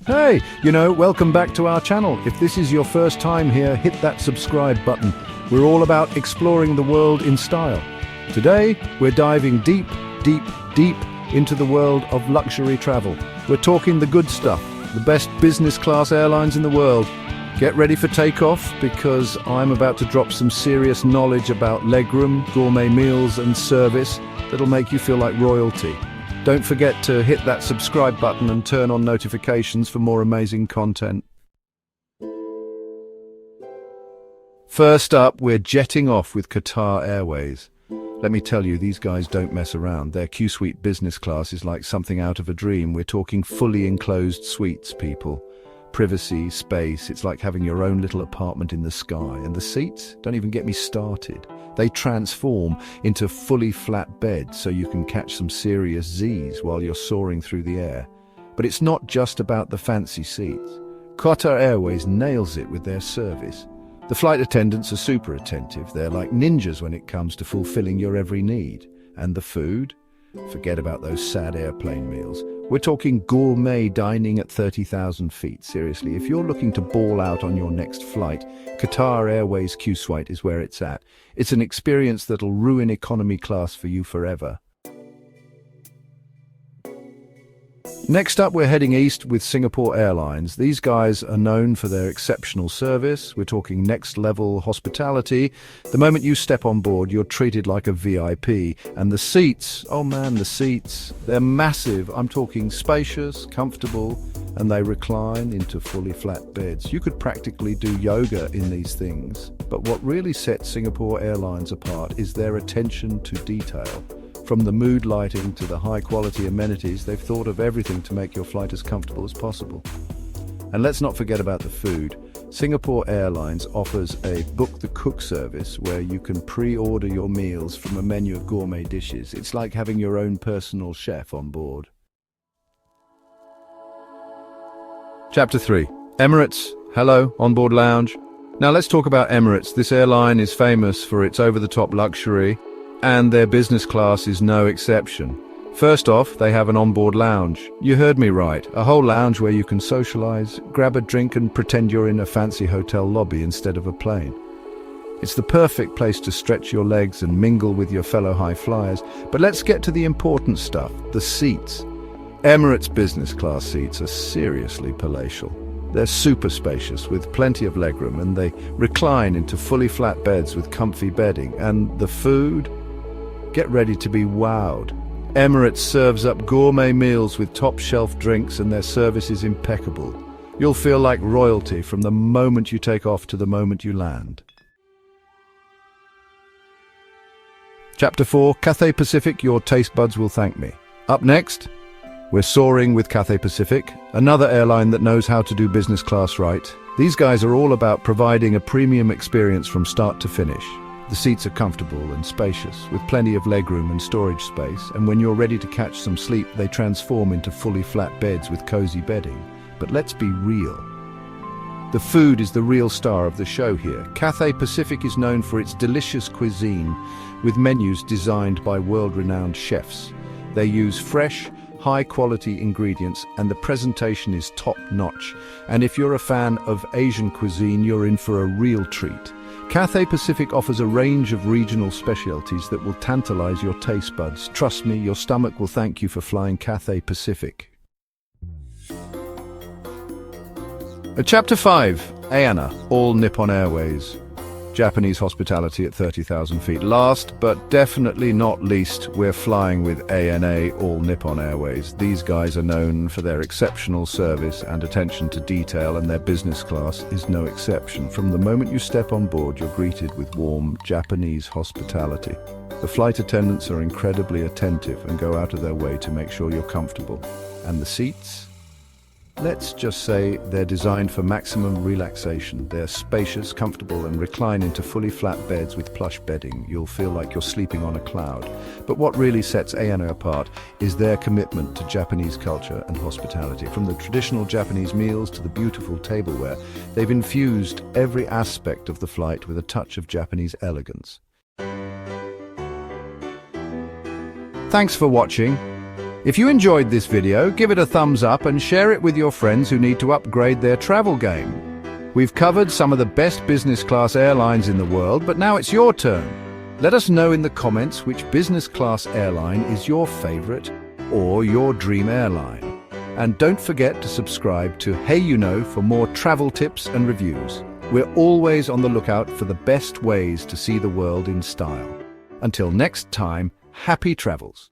Hey, welcome back to our channel. If this is your first time here, hit that subscribe button. We're all about exploring the world in style. Today, we're diving deep, deep, deep into the world of luxury travel. We're talking the good stuff, the best business class airlines in the world. Get ready for takeoff because I'm about to drop some serious knowledge about legroom, gourmet meals and service that'll make you feel like royalty. Don't forget to hit that subscribe button and turn on notifications for more amazing content. First up, we're jetting off with Qatar Airways. Let me tell you, these guys don't mess around. Their Q-Suite business class is like something out of a dream. We're talking fully enclosed suites, people. Privacy, space, it's like having your own little apartment in the sky. And the seats? Don't even get me started. They transform into fully flat beds so you can catch some serious Z's while you're soaring through the air. But it's not just about the fancy seats. Qatar Airways nails it with their service. The flight attendants are super attentive. They're like ninjas when it comes to fulfilling your every need. And the food? Forget about those sad airplane meals. We're talking gourmet dining at 30,000 feet. Seriously, if you're looking to ball out on your next flight, Qatar Airways Q-Suite is where it's at. It's an experience that'll ruin economy class for you forever. Next up, we're heading east with Singapore Airlines. These guys are known for their exceptional service. We're talking next-level hospitality. The moment you step on board, you're treated like a VIP. And the seats, oh man, the seats, they're massive. I'm talking spacious, comfortable, and they recline into fully flat beds. You could practically do yoga in these things. But what really sets Singapore Airlines apart is their attention to detail. From the mood lighting to the high-quality amenities, they've thought of everything to make your flight as comfortable as possible. And let's not forget about the food. Singapore Airlines offers a Book the Cook service where you can pre-order your meals from a menu of gourmet dishes. It's like having your own personal chef on board. Chapter 3. Emirates. Hello, onboard lounge. Now let's talk about Emirates. This airline is famous for its over-the-top luxury, and their business class is no exception. First off, they have an onboard lounge. You heard me right, a whole lounge where you can socialize, grab a drink and pretend you're in a fancy hotel lobby instead of a plane. It's the perfect place to stretch your legs and mingle with your fellow high flyers. But let's get to the important stuff, the seats. Emirates business class seats are seriously palatial. They're super spacious with plenty of legroom, and they recline into fully flat beds with comfy bedding. And the food? Get ready to be wowed. Emirates serves up gourmet meals with top-shelf drinks, and their service is impeccable. You'll feel like royalty from the moment you take off to the moment you land. Chapter 4, Cathay Pacific, your taste buds will thank me. Up next, we're soaring with Cathay Pacific, another airline that knows how to do business class right. These guys are all about providing a premium experience from start to finish. The seats are comfortable and spacious, with plenty of legroom and storage space, and when you're ready to catch some sleep, they transform into fully flat beds with cozy bedding. But let's be real. The food is the real star of the show here. Cathay Pacific is known for its delicious cuisine, with menus designed by world-renowned chefs. They use fresh, high-quality ingredients, and the presentation is top-notch. And if you're a fan of Asian cuisine, you're in for a real treat. Cathay Pacific offers a range of regional specialties that will tantalize your taste buds. Trust me, your stomach will thank you for flying Cathay Pacific. Chapter 5. ANA, all Nippon Airways. Japanese hospitality at 30,000 feet. Last, but definitely not least, we're flying with ANA, all Nippon Airways. These guys are known for their exceptional service and attention to detail, and their business class is no exception. From the moment you step on board, you're greeted with warm Japanese hospitality. The flight attendants are incredibly attentive and go out of their way to make sure you're comfortable. And the seats? Let's just say they're designed for maximum relaxation. They're spacious, comfortable, and recline into fully flat beds with plush bedding. You'll feel like you're sleeping on a cloud. But what really sets ANA apart is their commitment to Japanese culture and hospitality. From the traditional Japanese meals to the beautiful tableware, they've infused every aspect of the flight with a touch of Japanese elegance. Thanks for watching. If you enjoyed this video, give it a thumbs up and share it with your friends who need to upgrade their travel game. We've covered some of the best business class airlines in the world, but now it's your turn. Let us know in the comments which business class airline is your favorite or your dream airline. And don't forget to subscribe to Hey You Know for more travel tips and reviews. We're always on the lookout for the best ways to see the world in style. Until next time, happy travels.